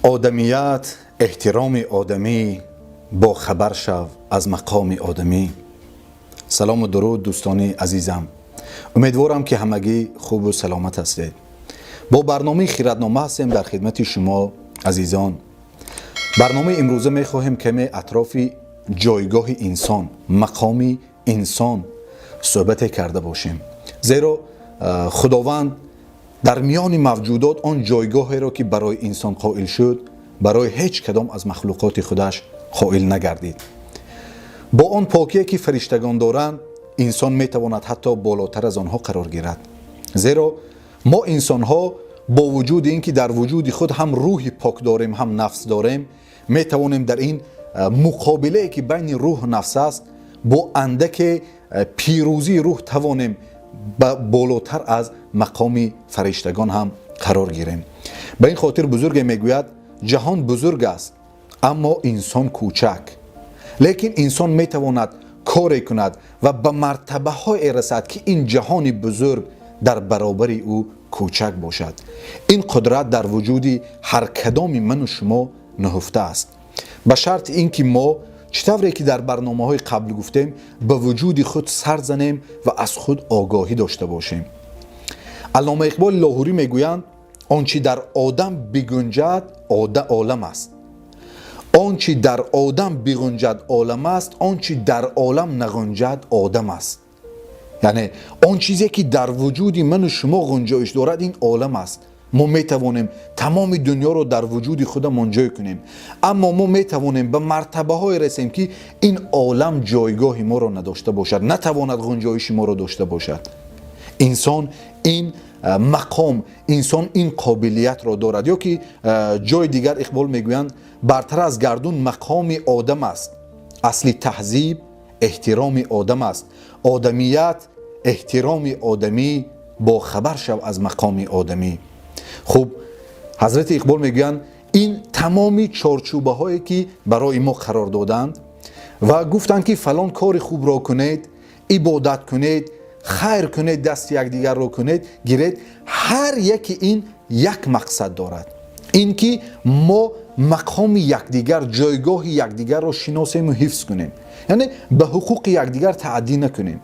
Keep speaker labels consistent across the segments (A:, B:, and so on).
A: آدمیت، احترام آدمی، با خبر شو از مقام آدمی. سلام و درود دوستان عزیزم، امیدوارم که همگی خوب و سلامت هستید. با برنامه خیراتنامه هستیم در خدمت شما عزیزان. برنامه امروزه میخواهیم کمی اطراف جایگاه انسان، مقام انسان صحبت کرده باشیم، زیرا خداوند در میان موجودات آن جایگاهی را که برای انسان قائل شد برای هیچ کدام از مخلوقات خودش قائل نگردید. با آن پاکی که فرشتگان دارند انسان میتواند حتی بالاتر از آنها قرار گیرد، زیرا ما انسان ها با وجود اینکه در وجود خود هم روح پاک داریم هم نفس داریم، میتوانیم در این مقابله که بین روح و نفس است با اندک پیروزی روح توانیم بالاتر از مقام فرشتگان هم قرار گیریم. به این خاطر بزرگ میگوید جهان بزرگ است اما انسان کوچک، لیکن انسان میتواند کاری کند و به مرتبه های رسد که این جهان بزرگ در برابر او کوچک باشد. این قدرت در وجود هر کدام من و شما نهفته است، به شرط اینکه ما چطوری که در برنامه‌های قبل گفتیم به وجود خود سر زنیم و از خود آگاهی داشته باشیم. علامه اقبال لاهوری میگویند آنچه در آدم بگنجد عالم است، آنچه در آدم بگنجد عالم است، آنچه در عالم نگنجد آدم است. یعنی آن چیزی که در وجود من و شما گنجایش دارد این عالم است. ما میتوانیم تمام دنیا رو در وجود خود منجای کنیم، اما ما میتوانیم به مرتبه های رسیم که این عالم جایگاه ما رو نداشته باشد، نتواند گنجایش ما رو داشته باشد. انسان این مقام، انسان این قابلیت را دارد، یا که جای دیگر اقبال میگویند برتر از گردون مقام آدم است، اصل تهذیب احترام آدم است، آدمیت احترام آدمی، با خبر شو از مقام آدمی. خب حضرت اقبال میگویند این تمامی چارچوبه هایی که برای ما قرار دادند و گفتند که فلان کار خوب را کنید، عبادت کنید، خیر کنید، دست یکدیگر را کنید، گیرید، هر یکی این یک مقصد دارد، این که ما مقام یکدیگر، جایگاه یکدیگر را شناسیم و حفظ کنیم، یعنی به حقوق یکدیگر تعدی نکنیم.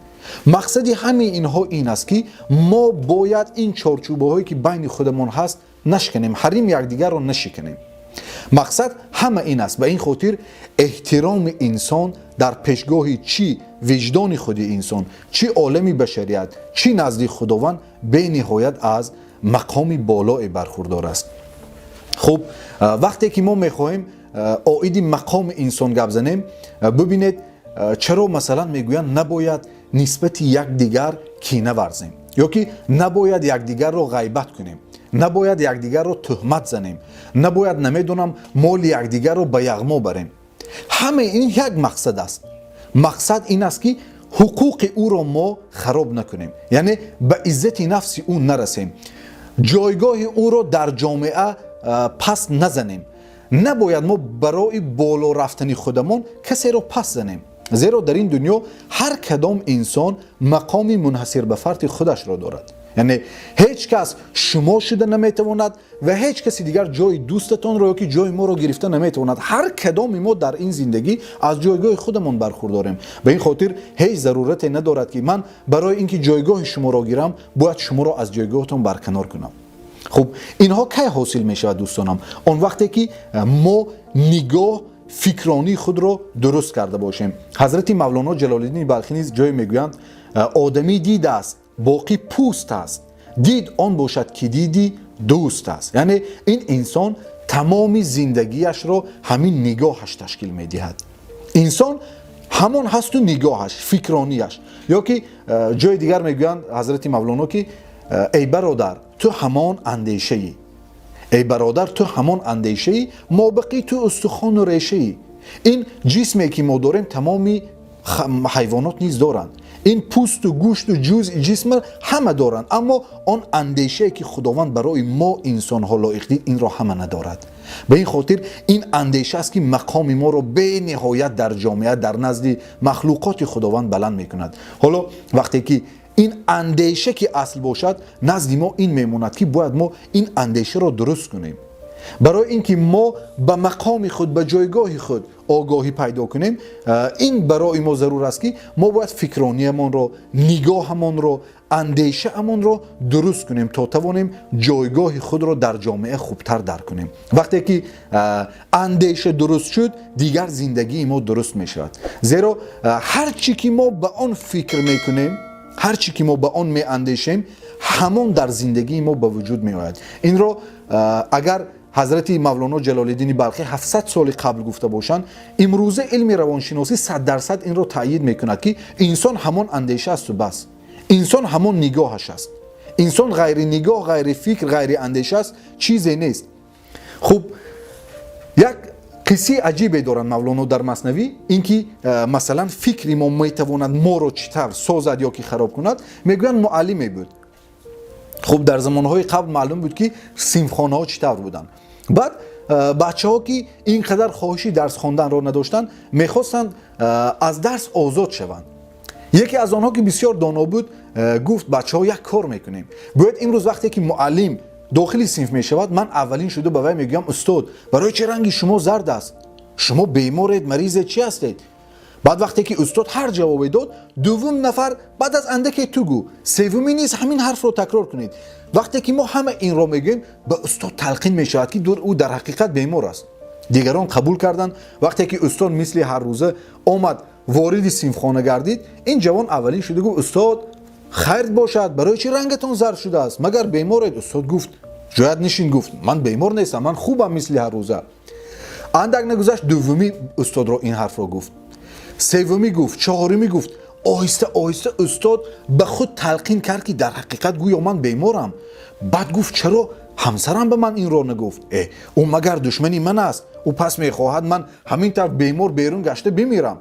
A: مقصد همه اینها این است که ما باید این چارچوبه هایی که بین خودمان هست نشکنیم، حریم یکدیگر را نشکنیم. مقصد همه این است. به این خاطر احترام انسان در پیشگاه چی وجدان خود انسان، چی عالم بشریت، چی نزد خداوند به نهایت از مقام بالای برخوردار است. خب وقتی که ما میخواهیم عاید مقام انسان گپ زنیم، ببینید چرا مثلا میگویند نباید نسبت یکدیگر کینه ورزیم، یا که نباید یکدیگر را غیبت کنیم، نباید یکدیگر را تهمت زنیم، نباید نمیدونم مال یکدیگر را به یغما بریم. همه این یک مقصد است. مقصد این است که حقوق او را ما خراب نکنیم، یعنی به عزت نفس او نرسیم، جایگاه او را در جامعه پس نزنیم. نباید ما برای بالا رفتن خودمان کسی را پس زنیم، زیرا در این دنیا هر کدام انسان مقام منحصر به فرد خودش را دارد. یعنی هیچ کس شما شده نمیتواند و هیچ کسی دیگر جای دوستتان را یا که جای ما را گرفته نمیتواند. هر کدام ما در این زندگی از جایگاه خودمان برخورداریم. به این خاطر هیچ ضرورت ندارد که من برای اینکه جایگاه شما را گیرم باید شما را از جایگاهتان برکنار کنم. خب اینها کی حاصل می شود دوستانم؟ آن وقتی که ما نگاه فکرانی خود را درست کرده باشیم. حضرت مولانا جلال الدین بلخی نیز جای میگویند آدمی دید است باقی پوست است، دید آن باشد که دیدی دوست است. یعنی این انسان تمام زندگیش را همین نگاهش تشکیل میدهد. انسان همان هست و نگاهش، فکرانیش. یا که جای دیگر میگویند حضرت مولانا که ای برادر تو همان اندیشه ای، ای برادر تو همان اندیشه ای، مابقی تو استخوان و ریشه ای. این جسمی که ما داریم تمامی حیوانات نیز دارند، این پوست و گوشت و جسم همه دارند، اما آن اندیشه که خداوند برای ما انسان ها لایق دید این را همه ندارد. به این خاطر این اندیشه است که مقام ما را به نهایت در جامعه در نزد مخلوقات خداوند بلند میکند. حالا وقتی که این اندیشه که اصل باشد نزد ما این میموند که باید ما این اندیشه را درست کنیم. برای اینکه ما به مقام خود به جایگاه خود آگاهی پیدا کنیم، این برای ما ضرور است که ما باید فکرانیمان رو، نگاهمان رو، اندیشه‌مان رو درست کنیم تا توانیم جایگاه خود رو در جامعه خوبتر درک کنیم. وقتی که اندیشه درست شد، دیگر زندگی ما درست می شود. زیرا هر چی که ما به آن فکر میکنیم، هر چی که ما به آن می اندیشیم، همون در زندگی ما به وجود می آید. این رو اگر حضرت مولانا جلال الدین بلخی 700 سال قبل گفته باشند، امروزه علم روانشناسی 100% این رو تایید میکند که انسان همون اندیشه است و بس. انسان همون نگاهش است. انسان غیر نگاه، غیر فکر، غیر اندیشه است، چیزی نیست. خب یک قصه عجیبی دارن مولانا در مثنوی، اینکه مثلا فکری ما میتواند ما رو چطور سازد یا که خراب کند. میگویند معلمی بود. خب در زمانهای قبل معلوم بود که صنفخانه ها چطور بودن. بعد بچه ها که اینقدر خواهشی درس خواندن را نداشتن، میخواستند از درس آزاد شوند. یکی از آنها که بسیار دانا بود گفت بچه ها یک کار میکنیم، باید امروز وقتی که معلم داخل صنف میشود، من اولین شده به وی میگم استاد برای چه رنگی شما زرد است؟ شما بیمارید، مریض چی هستید؟ بعد وقتی که استاد هر جوابی داد، دوم نفر بعد از اندکی تو گو، سومی نیز همین حرف رو تکرار کنید. وقتی که ما همه این رو میگیم، به استاد تلقین میشود که او در حقیقت بیمار است. دیگران قبول کردند. وقتی که استاد مثل هر روزه آمد وارد صنفخانه گردید، این جوان اولین شده گفت استاد خیر باشد، برای چه رنگتون زرد شده است؟ مگر بیمارید؟ استاد گفت جایت نشین، گفت من بیمار نیستم، من خوبم مثل هر روزه. اندک نگذشت دومی استاد رو این حرف رو گفت، سومی گفت، چهارمی گفت. آهسته آهسته استاد به خود تلقین کرد که در حقیقت گویا من بیمارم. بعد گفت چرا همسرم به من این رو نگفت؟ او مگر دشمنی من است؟ او پس میخواهد من همین طرف بیمار بیرون گشته بمیرم.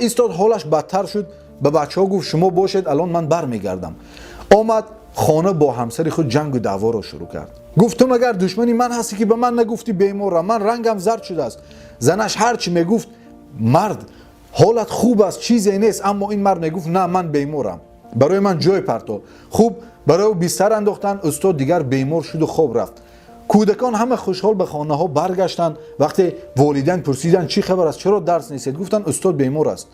A: استاد حالش بدتر شد. به بچه ها گفت شما باشید، الان من برمیگردم. آمد خانه، با همسر خود جنگ و دعوا را شروع کرد. گفت تو مگر دشمنی من هستی که به من نگفتی بیمارم؟ من رنگم زرد شده است. زنش هرچی میگفت مرد حالت خوب است، چیزی نیست، اما این مرد میگفت نه من بیمارم، برای من جای پرتو. خوب برای او بستر انداختن. استاد دیگر بیمار شد و خواب رفت. کودکان همه خوشحال به خانه ها برگشتند. وقتی والدین پرسیدن چی خبر است، چرا درس نیستید، گفتن استاد بیمار است.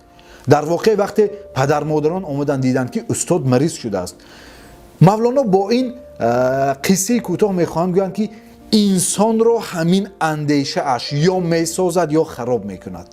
A: در واقع وقتی پدر مادران اومدن دیدن که استاد مریض شده است. مولانا با این قصه کوتاه میخواهم بگم که انسان رو همین اندیشه اش یا میسازد یا خراب میکند.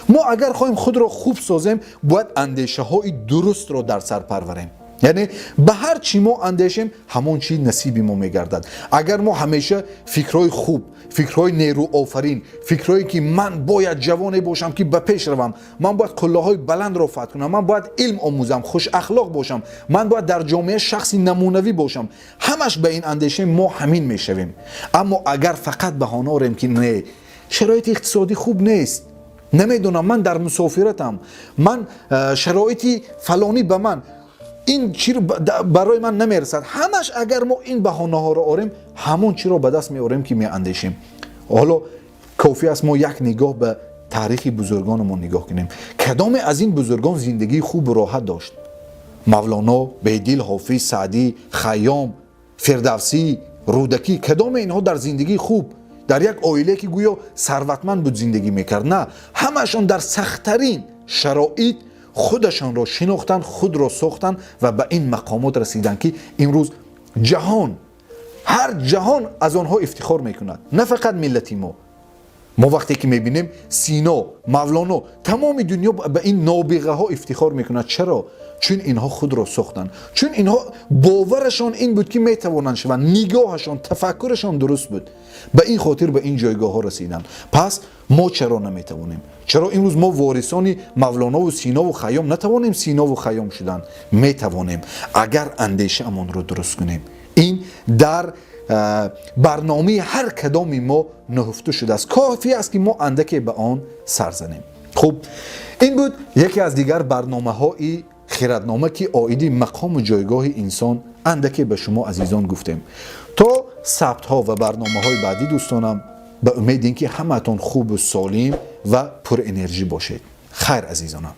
A: ما اگر خواهیم خود را خوب سازیم، باید اندیشه های درست را در سر پروریم. یعنی به هر چی ما اندیشیم، همون چی نصیبی ما میگردد. اگر ما همیشه فکرهای خوب، فکرهای نیرو آفرین، فکرهایی که من باید جوانی باشم که به پیش روم، من باید قله‌های بلند را فتح کنم، من باید علم آموزم، خوش اخلاق باشم، من باید در جامعه شخصی نمونوی باشم، همش به این اندیشه ما همین میشویم. اما اگر فقط بهانه آوریم که نه شرایط اقتصادی خوب نیست، نمیدونم، من در مسافرتم، من شرایطی فلانی به من این چی رو برای من نمیرسد، همش اگر ما این بهانه ها رو آوریم، همون چی رو به دست میاریم که میاندیشیم. حالا کافی است ما یک نگاه به تاریخ بزرگانمون نگاه کنیم. کدام از این بزرگان زندگی خوب و راحت داشت؟ مولانا، بیدل، حافظ، سعدی، خیام، فردوسی، رودکی، کدام اینها در زندگی خوب در یک عائله که گویا ثروتمند بود زندگی میکرد؟ نه، همشون در سخت‌ترین شرایط خودشان را شناختن، خود را ساختن و به این مقامات رسیدن که امروز جهان، هر جهان از آنها افتخار میکند، نه فقط ملتی ما. وقتی که میبینیم سینا، مولانا، تمام دنیا به این نابغه ها افتخار میکند. چرا؟ چون اینها خود را ساختن، چون اینها باورشان این بود که میتوانند شوند، نگاهشان، تفکرشان درست بود، به این خاطر به این جایگاه ها رسیدن. پس ما چرا نمیتوانیم؟ چرا امروز ما وارثان مولانا و سینا و خیام نتوانیم سینا و خیام شدن؟ میتوانیم اگر اندیشه امان رو درست کنیم. این در برنامه هر کدامی ما نهفته شده است. کافی است که ما اندکی به آن سر زنیم. خب این بود یکی از دیگر برنامه های خردنامه که عائد مقام و جایگاه انسان اندکی به شما عزیزان گفتیم. تا ثبت ها و برنامه های بعدی دوستانم، به امید اینکه همتون خوب و سالم و پر انرژی باشید. خیر عزیزانم.